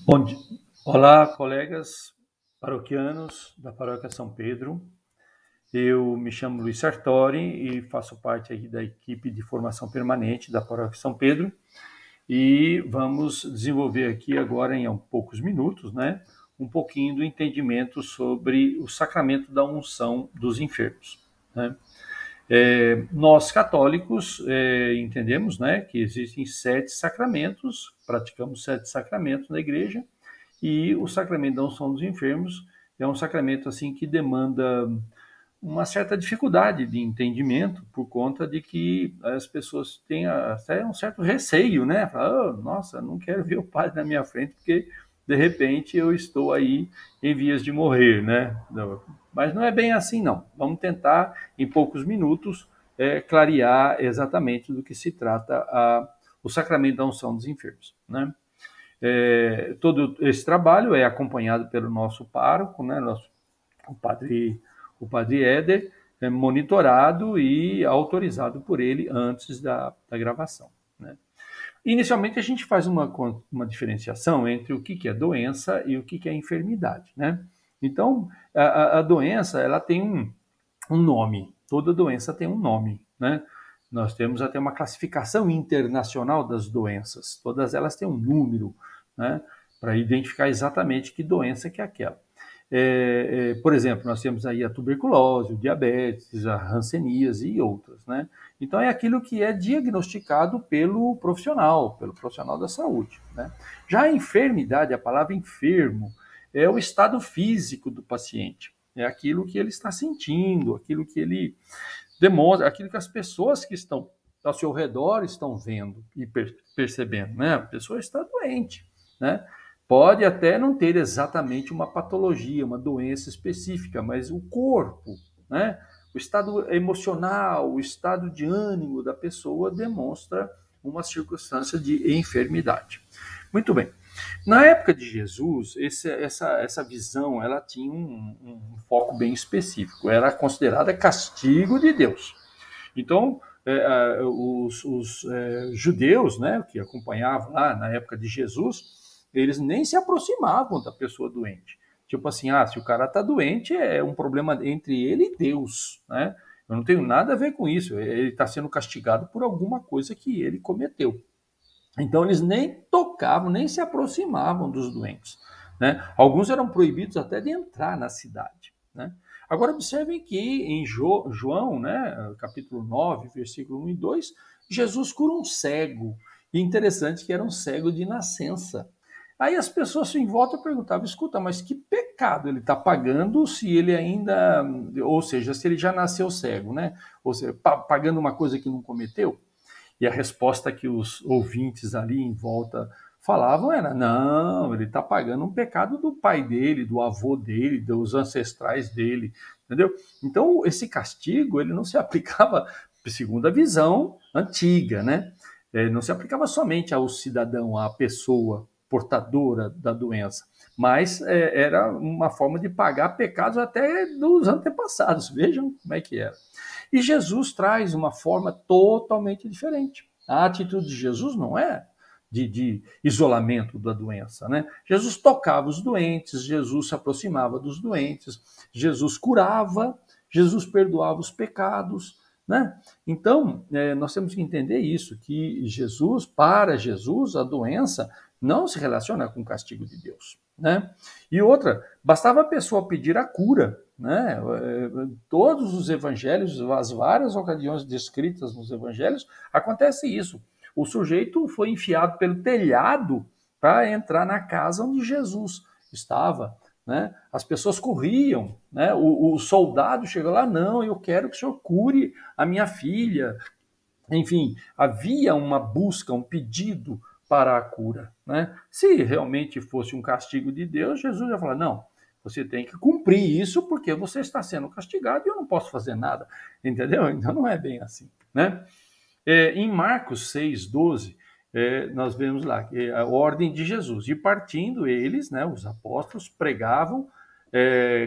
Bom dia. Olá, colegas paroquianos da Paróquia São Pedro. Eu me chamo Luiz Sartori e faço parte aqui da equipe de formação permanente da Paróquia São Pedro. E vamos desenvolver aqui agora, em poucos minutos, um pouquinho do entendimento sobre o sacramento da unção dos enfermos. Nós católicos entendemos que existem 7 sacramentos, praticamos 7 sacramentos na igreja, e o sacramento da unção dos enfermos é um sacramento assim que demanda uma certa dificuldade de entendimento por conta de que as pessoas têm até um certo receio, né? Falar, nossa, não quero ver o padre na minha frente porque de repente eu estou aí em vias de morrer, né? Mas não é bem assim, não. Vamos tentar, em poucos minutos, clarear exatamente do que se trata o sacramento da unção dos enfermos, né? Todo esse trabalho é acompanhado pelo nosso pároco, né, o padre Éder, monitorado e autorizado por ele antes da gravação. Né? Inicialmente, a gente faz uma diferenciação entre o que é doença e o que é enfermidade. Né? Então, a doença ela tem um nome, toda doença tem um nome. Né? Nós temos até uma classificação internacional das doenças, todas elas têm um número, né, para identificar exatamente que doença que é aquela. Por exemplo, nós temos aí a tuberculose, o diabetes, a hanseníase e outras. Né? Então, é aquilo que é diagnosticado pelo profissional da saúde. Né? Já a enfermidade, a palavra enfermo, é o estado físico do paciente. É aquilo que ele está sentindo, aquilo que ele demonstra, aquilo que as pessoas que estão ao seu redor estão vendo e percebendo. Né? A pessoa está doente. Né? Pode até não ter exatamente uma patologia, uma doença específica, mas o corpo, né? O estado emocional, o estado de ânimo da pessoa demonstra uma circunstância de enfermidade. Muito bem. Na época de Jesus, essa visão ela tinha um foco bem específico. Era considerada castigo de Deus. Então, os judeus, né, que acompanhavam lá na época de Jesus, eles nem se aproximavam da pessoa doente. Tipo assim, se o cara está doente, é um problema entre ele e Deus, né? Eu não tenho nada a ver com isso. Ele está sendo castigado por alguma coisa que ele cometeu. Então, eles nem tocavam, nem se aproximavam dos doentes. Né? Alguns eram proibidos até de entrar na cidade. Né? Agora, observem que em João, né, capítulo 9, versículo 1 e 2, Jesus cura um cego. E interessante que era um cego de nascença. Aí as pessoas em volta perguntavam, escuta, mas que pecado ele está pagando se ele ainda, ou seja, se ele já nasceu cego, né? Ou seja, pagando uma coisa que não cometeu? E a resposta que os ouvintes ali em volta falavam era, não, ele está pagando um pecado do pai dele, do avô dele, dos ancestrais dele, entendeu? Então, esse castigo, ele não se aplicava, segundo a visão antiga, né? Não se aplicava somente ao cidadão, à pessoa portadora da doença, mas era uma forma de pagar pecados até dos antepassados. Vejam como é que era. E Jesus traz uma forma totalmente diferente. A atitude de Jesus não é de isolamento da doença. Né? Jesus tocava os doentes, Jesus se aproximava dos doentes, Jesus curava, Jesus perdoava os pecados. Né? Então, nós temos que entender isso, que Jesus, para Jesus, a doença não se relaciona com o castigo de Deus. Né? E outra, bastava a pessoa pedir a cura. Né? Todos os evangelhos, as várias ocasiões descritas nos evangelhos, acontece isso. O sujeito foi enfiado pelo telhado para entrar na casa onde Jesus estava. Né? As pessoas corriam, né? O soldado chegou lá, não, eu quero que o senhor cure a minha filha. Enfim, havia uma busca, um pedido para a cura. Né? Se realmente fosse um castigo de Deus, Jesus ia falar, não, você tem que cumprir isso porque você está sendo castigado e eu não posso fazer nada. Entendeu? Então não é bem assim. Né? Em Marcos 6,12, nós vemos lá a ordem de Jesus. E partindo eles, né, os apóstolos, pregavam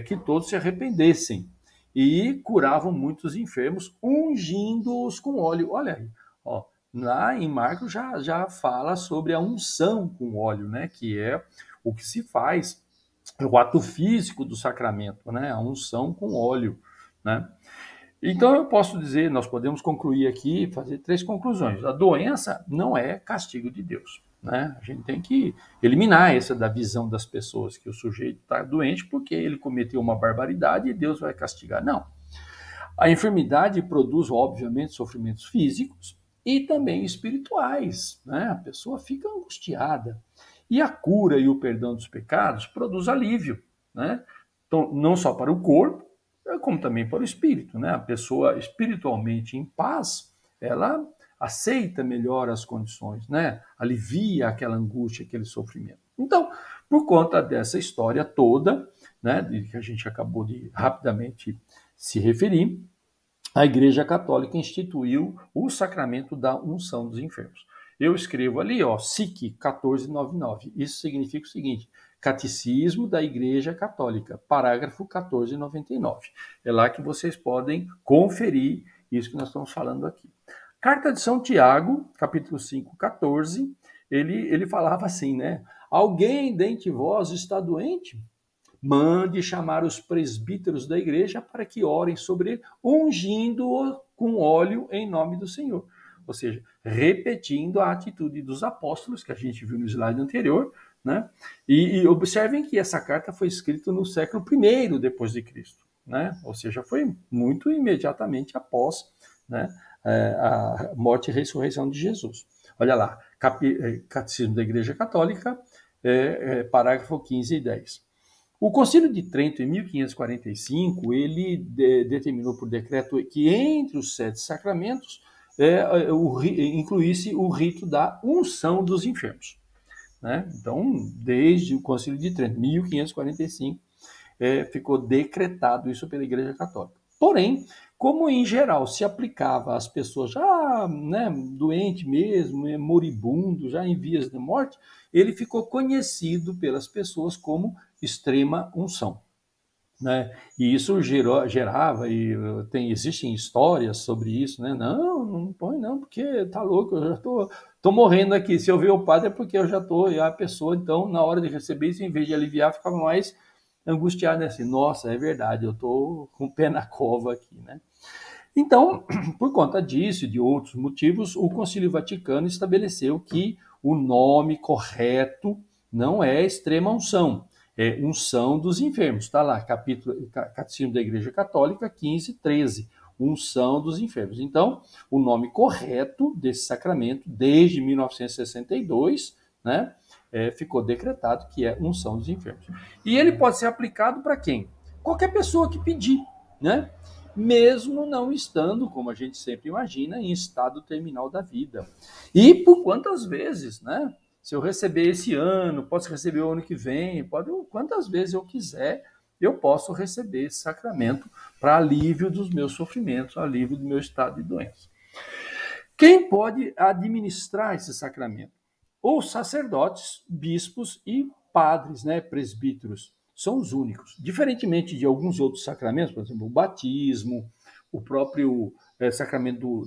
que todos se arrependessem e curavam muitos enfermos, ungindo-os com óleo. Olha aí, lá em Marcos já fala sobre a unção com óleo, né, que é O que se faz é o ato físico do sacramento, né? A unção com óleo, né? Então eu posso dizer, nós podemos concluir aqui, fazer 3 conclusões. A doença não é castigo de Deus, né? A gente tem que eliminar essa da visão das pessoas, que o sujeito está doente porque ele cometeu uma barbaridade e Deus vai castigar. Não. A enfermidade produz, obviamente, sofrimentos físicos e também espirituais, né? A pessoa fica angustiada. E a cura e o perdão dos pecados produz alívio, né? Então, não só para o corpo, como também para o espírito, né? A pessoa espiritualmente em paz, ela aceita melhor as condições, né? Alivia aquela angústia, aquele sofrimento. Então, por conta dessa história toda, né, que a gente acabou de rapidamente se referir, a Igreja Católica instituiu o sacramento da unção dos enfermos. Eu escrevo ali, ó, SIC 1499. Isso significa o seguinte: Catecismo da Igreja Católica, parágrafo 1499. É lá que vocês podem conferir isso que nós estamos falando aqui. Carta de São Tiago, capítulo 5, 14, ele falava assim, né? Alguém dentre vós está doente? Mande chamar os presbíteros da igreja para que orem sobre ele, ungindo-o com óleo em nome do Senhor. Ou seja, repetindo a atitude dos apóstolos, que a gente viu no slide anterior, né? E observem que essa carta foi escrita no século I depois de Cristo, né? Ou seja, foi muito imediatamente após, né, a morte e ressurreição de Jesus. Olha lá, Catecismo da Igreja Católica, parágrafo 15 e 10. O Concílio de Trento, em 1545, ele determinou por decreto que entre os 7 sacramentos incluísse o rito da unção dos enfermos, né? Então, desde o Concílio de Trento, 1545, ficou decretado isso pela Igreja Católica. Porém, como em geral se aplicava às pessoas já, né, doente mesmo, moribundo, já em vias de morte, ele ficou conhecido pelas pessoas como extrema unção, né? E isso gerava, e existem histórias sobre isso, né? Não põe não, porque tá louco, eu já tô morrendo aqui. Se eu ver o padre é porque eu já tô, e a pessoa, então, na hora de receber isso, em vez de aliviar, ficava mais angustiada, né? Assim, nossa, é verdade, eu tô com o pé na cova aqui, né? Então, por conta disso e de outros motivos, o Concílio Vaticano estabeleceu que o nome correto não é extrema unção, é unção dos enfermos. Está lá, Catecismo da Igreja Católica 1513, unção dos enfermos. Então, o nome correto desse sacramento, desde 1962, né, ficou decretado que é unção dos enfermos. E ele pode ser aplicado para quem? Qualquer pessoa que pedir, né? Mesmo não estando, como a gente sempre imagina, em estado terminal da vida. E por quantas vezes, né? Se eu receber esse ano, posso receber o ano que vem, quantas vezes eu quiser, eu posso receber esse sacramento para alívio dos meus sofrimentos, alívio do meu estado de doença. Quem pode administrar esse sacramento? Os sacerdotes, bispos e padres, né, presbíteros, são os únicos. Diferentemente de alguns outros sacramentos, por exemplo, o batismo, o próprio sacramento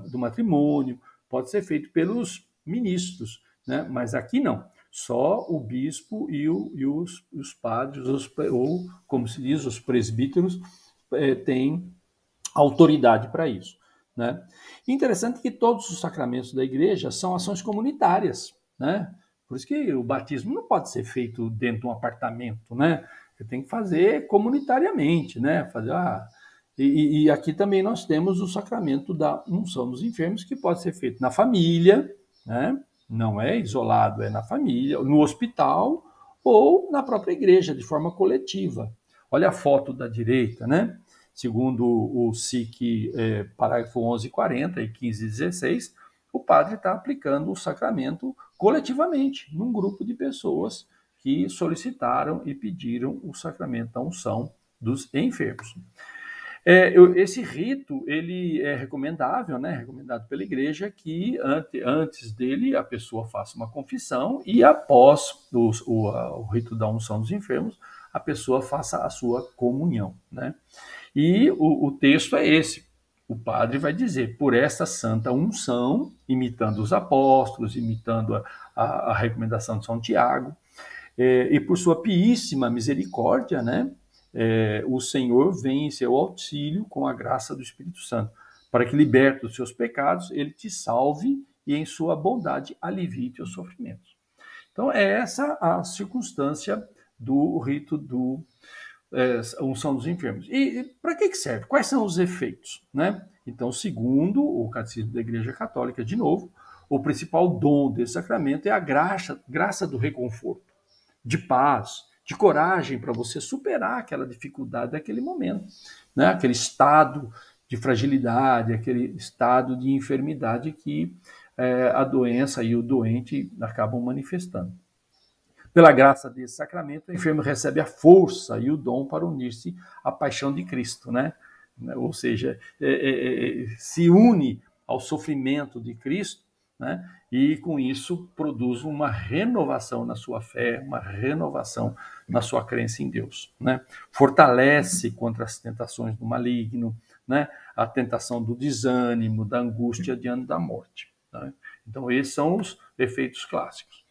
do matrimônio, pode ser feito pelos ministros, né? Mas aqui não. Só o bispo e os padres, ou, como se diz, os presbíteros, têm autoridade para isso, né? Interessante que todos os sacramentos da igreja são ações comunitárias, né? Por isso que o batismo não pode ser feito dentro de um apartamento, né? Você tem que fazer comunitariamente, né? E aqui também nós temos o sacramento da unção dos enfermos, que pode ser feito na família, né? Não é isolado, é na família, no hospital ou na própria igreja, de forma coletiva. Olha a foto da direita, né? Segundo o SIC, parágrafo 1140 e 1516, o padre está aplicando o sacramento coletivamente, num grupo de pessoas que solicitaram e pediram o sacramento da unção dos enfermos. Esse rito, ele é recomendável, né? Recomendado pela igreja que antes dele a pessoa faça uma confissão e após o rito da unção dos enfermos, a pessoa faça a sua comunhão, né? E o texto é esse. O padre vai dizer, por essa santa unção, imitando os apóstolos, imitando a recomendação de São Tiago, E por sua piíssima misericórdia, né, o Senhor vem em seu auxílio com a graça do Espírito Santo, para que, liberto dos seus pecados, ele te salve e, em sua bondade, alivie teus sofrimentos. Então, é essa a circunstância do rito do unção dos enfermos. E para que serve? Quais são os efeitos? Né? Então, segundo o Catecismo da Igreja Católica, de novo, o principal dom desse sacramento é a graça do reconforto, de paz, de coragem para você superar aquela dificuldade daquele momento, né? Aquele estado de fragilidade, aquele estado de enfermidade que a doença e o doente acabam manifestando. Pela graça desse sacramento, o enfermo recebe a força e o dom para unir-se à paixão de Cristo, né? Ou seja, se une ao sofrimento de Cristo, né? E com isso produz uma renovação na sua fé, uma renovação na sua crença em Deus, né? Fortalece contra as tentações do maligno, né? A tentação do desânimo, da angústia diante da morte, né? Então esses são os efeitos clássicos.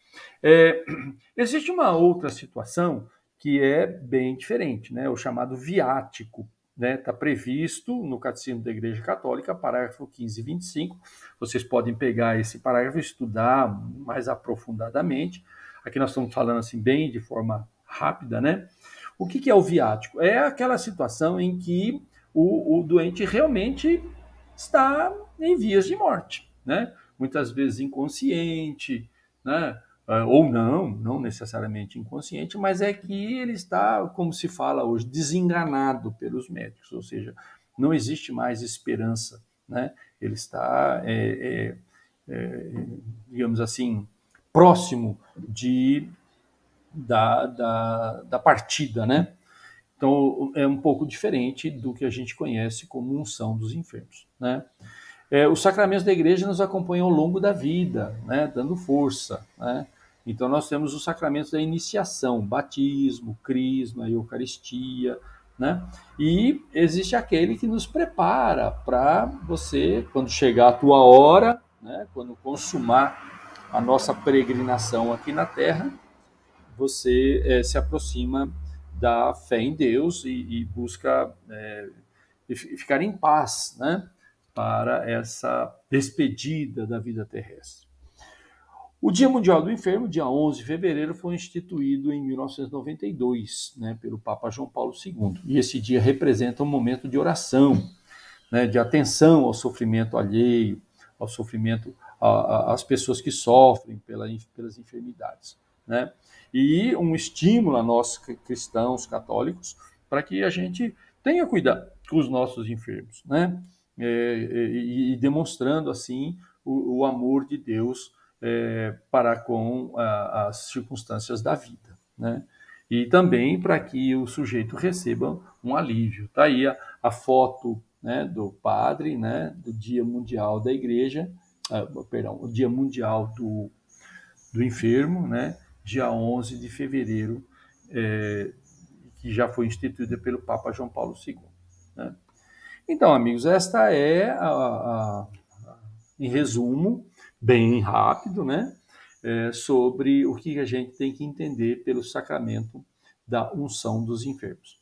Existe uma outra situação que é bem diferente, né? O chamado viático, né? Está previsto no Catecismo da Igreja Católica, parágrafo 15 e 25. Vocês podem pegar esse parágrafo e estudar mais aprofundadamente. Aqui nós estamos falando assim bem de forma rápida, né? O que é o viático? É aquela situação em que o doente realmente está em vias de morte, né? Muitas vezes inconsciente, né? Ou não necessariamente inconsciente, mas é que ele está, como se fala hoje, desenganado pelos médicos, ou seja, não existe mais esperança, né? Ele está, digamos assim, próximo da partida, né? Então, é um pouco diferente do que a gente conhece como unção dos enfermos, né? Os sacramentos da igreja nos acompanham ao longo da vida, né? Dando força, né? Então, nós temos os sacramentos da iniciação, batismo, crisma, eucaristia, né? E existe aquele que nos prepara para você, quando chegar a tua hora, né? Quando consumar a nossa peregrinação aqui na Terra, você se aproxima da fé em Deus e busca ficar em paz, né? Para essa despedida da vida terrestre. O Dia Mundial do Enfermo, dia 11 de fevereiro, foi instituído em 1992, né, pelo Papa João Paulo II. E esse dia representa um momento de oração, né, de atenção ao sofrimento alheio, ao sofrimento às pessoas que sofrem pelas enfermidades, né? E um estímulo a nós cristãos católicos para que a gente tenha cuidado com os nossos enfermos, né? E demonstrando assim o amor de Deus para com as circunstâncias da vida, né? E também para que o sujeito receba um alívio. Está aí a foto, né, do padre, né, do Dia Mundial da Igreja, o Dia Mundial do Enfermo, né, dia 11 de fevereiro, que já foi instituída pelo Papa João Paulo II. Né? Então, amigos, esta é, em resumo, bem rápido, né, sobre o que a gente tem que entender pelo sacramento da unção dos enfermos.